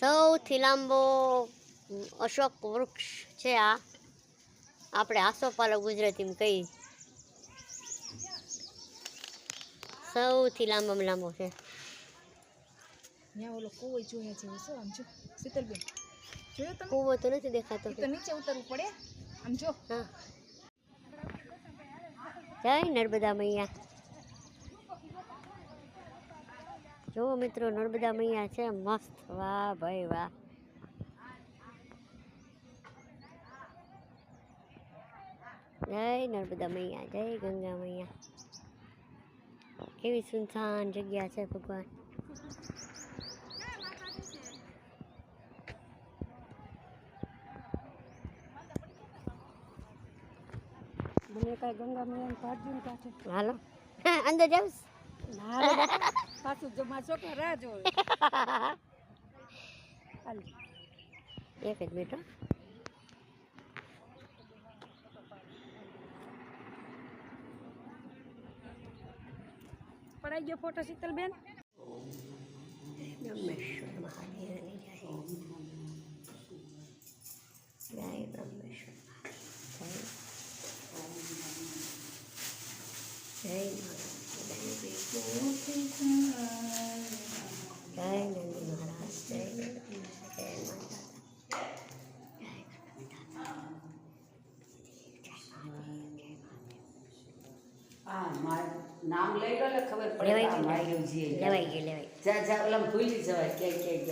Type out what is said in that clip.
સૌથી લાંબો અશોક વૃક્ષ છે આ, આપણે આસોપાલવ ગુજરાતીમાં કહીએ. સૌથી લાંબામાં લાંબો છે. ત્યાં ઓલો કૂવો જોયા જેવો છે. આમ જો શીતલબેન, જોયો તમે? કૂવો તો નથી દેખાતો. તો નીચે ઉતરવું પડે. આમ જો. હા. જય નર્મદા મૈયા. જો મિત્રો, નર્મદા મૈયા છે મસ્ત. વાહ ભાઈ વાહ. જય નર્મદા મૈયા, જય ગંગા મૈયા. કેવી સુનસાન જગ્યા છે ભગવાન. મને કાંઈ ગંગા મૈયાને પાડજો ને કાંઠે. હાલો અંદર જાવ. પાછું જો મારા છોકરા રાહ જોવે. એક જ મિનિટ. પડાઈ ગયો ફોટો શીતલબેન? બ્રહ્મેશ્વર મહાદેવની જય. જય બ્રહ્મેશ્વર જય. જય નંદી મહારાજ. જય નામ લઈ લો એટલે ખબર પડે. લેવાઈ ગઈ. જા જા ઓલા ભૂલી જવાય ક્યાંય ક્યાંય